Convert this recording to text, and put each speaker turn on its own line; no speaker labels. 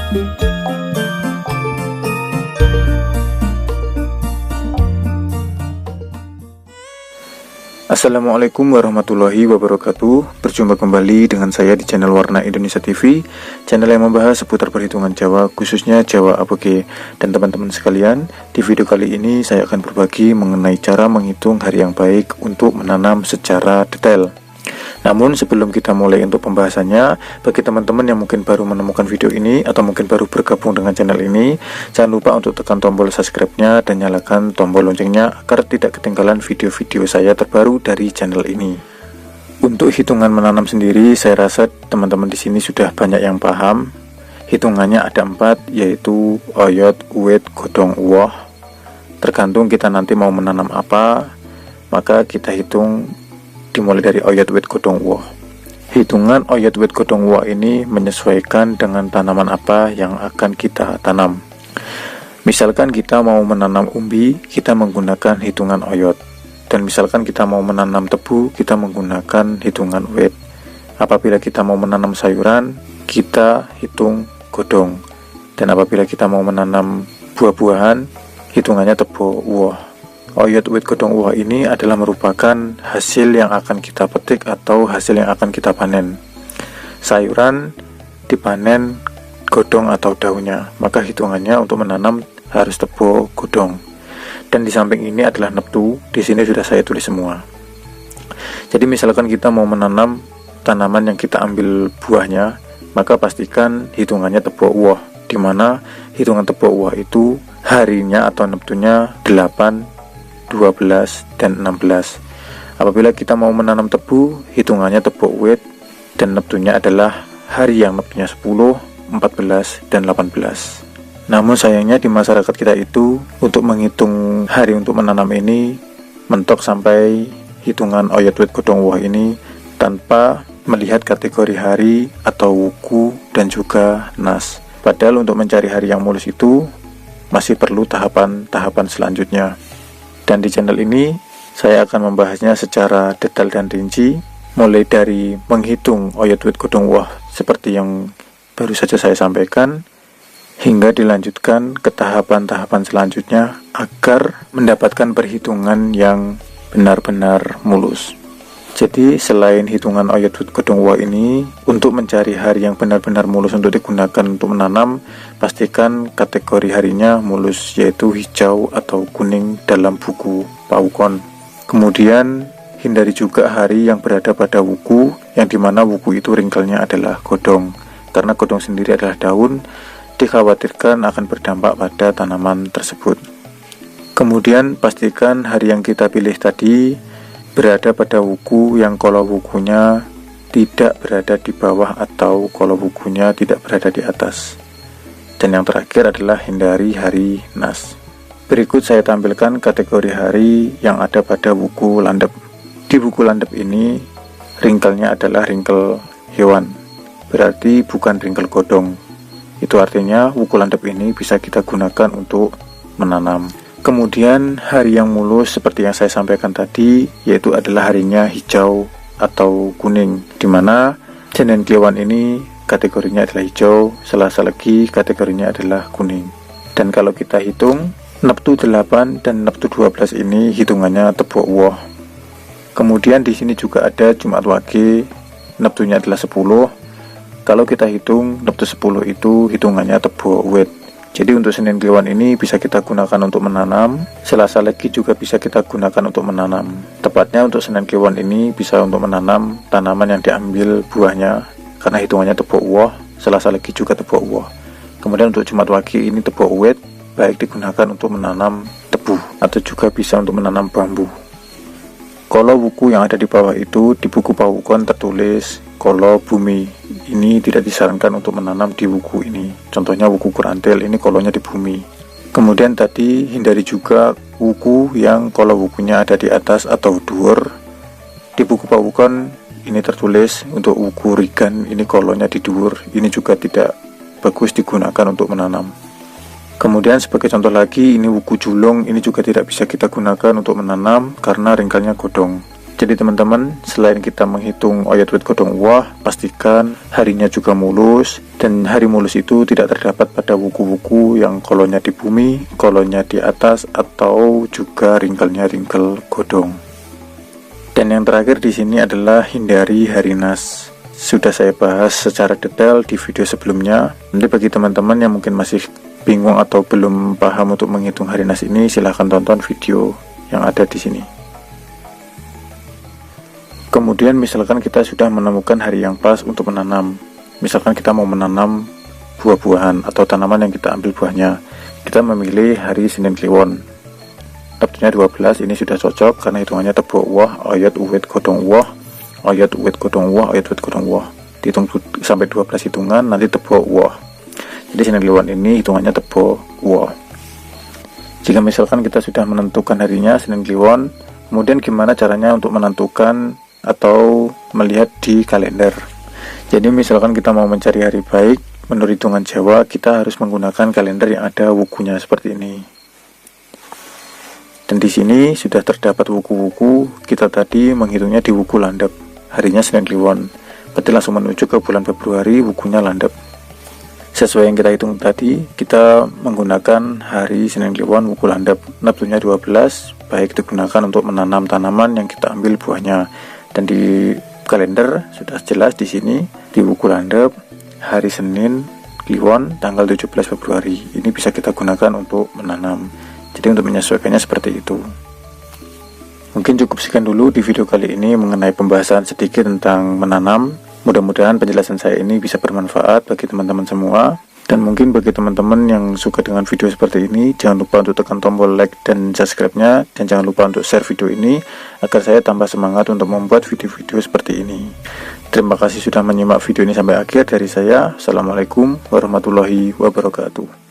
Assalamualaikum warahmatullahi wabarakatuh. Berjumpa kembali dengan saya di channel Warna Indonesia TV, channel yang membahas seputar perhitungan Jawa, khususnya Jawa Aboge. Dan teman-teman sekalian, di video kali ini saya akan berbagi mengenai cara menghitung hari yang baik untuk menanam secara detail. Namun sebelum kita mulai untuk pembahasannya, bagi teman-teman yang mungkin baru menemukan video ini atau mungkin baru bergabung dengan channel ini, jangan lupa untuk tekan tombol subscribe-nya dan nyalakan tombol loncengnya agar tidak ketinggalan video-video saya terbaru dari channel ini. Untuk hitungan menanam sendiri, saya rasa teman-teman di sini sudah banyak yang paham. Hitungannya ada 4, yaitu oyot, uwit, godong, uwoh. Tergantung kita nanti mau menanam apa, maka kita hitung dimulai dari oyot, uwit, godong, uwoh. Hitungan oyot, uwit, godong, uwoh ini menyesuaikan dengan tanaman apa yang akan kita tanam. Misalkan kita mau menanam umbi, kita menggunakan hitungan oyot. Dan misalkan kita mau menanam tebu, kita menggunakan hitungan uwit. Apabila kita mau menanam sayuran, kita hitung godong. Dan apabila kita mau menanam buah-buahan, hitungannya tebo, uwoh. Oyot, uwit, godong, uwoh ini adalah merupakan hasil yang akan kita petik atau hasil yang akan kita panen. Sayuran dipanen godong atau daunnya, maka hitungannya untuk menanam harus tebo, godong. Dan di samping ini adalah neptu, di sini sudah saya tulis semua. Jadi misalkan kita mau menanam tanaman yang kita ambil buahnya, maka pastikan hitungannya tebo, uwoh, di mana hitungan tebo, uwoh itu harinya atau neptunya 8, 12, dan 16. Apabila kita mau menanam tebu, hitungannya tebo, uwit, dan neptunya adalah hari yang neptunya 10, 14, dan 18. Namun sayangnya di masyarakat kita itu untuk menghitung hari untuk menanam ini mentok sampai hitungan oyot, uwit, godong, uwoh ini tanpa melihat kategori hari atau wuku dan juga nas. Padahal untuk mencari hari yang mulus itu masih perlu tahapan-tahapan selanjutnya. Dan di channel ini saya akan membahasnya secara detail dan rinci, mulai dari menghitung oyot, uwit, godong, uwoh seperti yang baru saja saya sampaikan, hingga dilanjutkan ke tahapan-tahapan selanjutnya agar mendapatkan perhitungan yang benar-benar mulus. Jadi selain hitungan oyot, uwit, godong, uwoh ini, untuk mencari hari yang benar-benar mulus untuk digunakan untuk menanam, pastikan kategori harinya mulus, yaitu hijau atau kuning dalam buku Paukon. Kemudian hindari juga hari yang berada pada wuku, yang dimana wuku itu ringkelnya adalah godong. Karena godong sendiri adalah daun, dikhawatirkan akan berdampak pada tanaman tersebut. Kemudian pastikan hari yang kita pilih tadi berada pada wuku yang kalau wukunya tidak berada di bawah atau kalau wukunya tidak berada di atas. Dan yang terakhir adalah hindari hari nas. Berikut saya tampilkan kategori hari yang ada pada wuku landep. Di buku landep ini ringkelnya adalah ringkel hewan, berarti bukan ringkel godong. Itu artinya wuku landep ini bisa kita gunakan untuk menanam. Kemudian hari yang mulus seperti yang saya sampaikan tadi, yaitu adalah harinya hijau atau kuning, dimana Jenen Kliwon ini kategorinya adalah hijau, Selasa Legi kategorinya adalah kuning. Dan kalau kita hitung, neptu 8 dan neptu 12 ini hitungannya tebo, uwoh. Kemudian di sini juga ada Jumat Wage, neptunya adalah 10. Kalau kita hitung neptu 10 itu hitungannya tebo, uwit. Jadi untuk Senin Kliwon ini bisa kita gunakan untuk menanam, Selasa Legi juga bisa kita gunakan untuk menanam. Tepatnya untuk Senin Kliwon ini bisa untuk menanam tanaman yang diambil buahnya, karena hitungannya tebo, uwoh, Selasa Legi juga tebo, uwoh. Kemudian untuk Jumat Wage ini tebo, uwit, baik digunakan untuk menanam tebu atau juga bisa untuk menanam bambu. Kalau wuku yang ada di bawah itu di buku Paukon tertulis kalau bumi ini tidak disarankan untuk menanam di wuku ini. Contohnya wuku kurantil ini kolonya di bumi. Kemudian tadi hindari juga wuku yang kalau wukunya ada di atas atau dhuwur. Di buku Paukon ini tertulis untuk wuku rigan ini kolonya di dhuwur. Ini juga tidak bagus digunakan untuk menanam. Kemudian sebagai contoh lagi, ini wuku julung, ini juga tidak bisa kita gunakan untuk menanam karena ringkelnya godong. Jadi teman-teman, selain kita menghitung oyot wit godong woh, pastikan harinya juga mulus, dan hari mulus itu tidak terdapat pada wuku-wuku yang kolonnya di bumi, kolonnya di atas, atau juga ringkel godong. Dan yang terakhir di sini adalah hindari harinas. Sudah saya bahas secara detail di video sebelumnya. Nanti bagi teman-teman yang mungkin masih bingung atau belum paham untuk menghitung harinas ini, silahkan tonton video yang ada di sini. Kemudian misalkan kita sudah menemukan hari yang pas untuk menanam. Misalkan kita mau menanam buah-buahan atau tanaman yang kita ambil buahnya. Kita memilih hari Senin Kliwon. Tentunya 12 ini sudah cocok karena hitungannya tebok woh, oyot uwit godong woh, oyot uwit godong woh, oyot uwit godong woh. Dihitung sampai 12 hitungan, nanti tebok woh. Jadi Senin Kliwon ini hitungannya tebok woh. Jika misalkan kita sudah menentukan harinya Senin Kliwon, kemudian gimana caranya untuk menentukan atau melihat di kalender. Jadi misalkan kita mau mencari hari baik menurut hitungan Jawa, kita harus menggunakan kalender yang ada wukunya seperti ini. Dan di sini sudah terdapat wuku-wuku. Kita tadi menghitungnya di wuku landep, harinya Senin Kliwon. Berarti langsung menuju ke bulan Februari, wukunya landep. Sesuai yang kita hitung tadi, kita menggunakan hari Senin Kliwon wuku landep. Neptunya 12, baik digunakan untuk menanam tanaman yang kita ambil buahnya. Dan di kalender sudah jelas di sini di wuku landep hari Senin Kliwon tanggal 17 Februari. Ini bisa kita gunakan untuk menanam. Jadi untuk menyesuaikannya seperti itu. Mungkin cukup sekian dulu di video kali ini mengenai pembahasan sedikit tentang menanam. Mudah-mudahan penjelasan saya ini bisa bermanfaat bagi teman-teman semua. Dan mungkin bagi teman-teman yang suka dengan video seperti ini, jangan lupa untuk tekan tombol like dan subscribe-nya, dan jangan lupa untuk share video ini agar saya tambah semangat untuk membuat video-video seperti ini. Terima kasih sudah menyimak video ini sampai akhir. Dari saya, Assalamualaikum warahmatullahi wabarakatuh.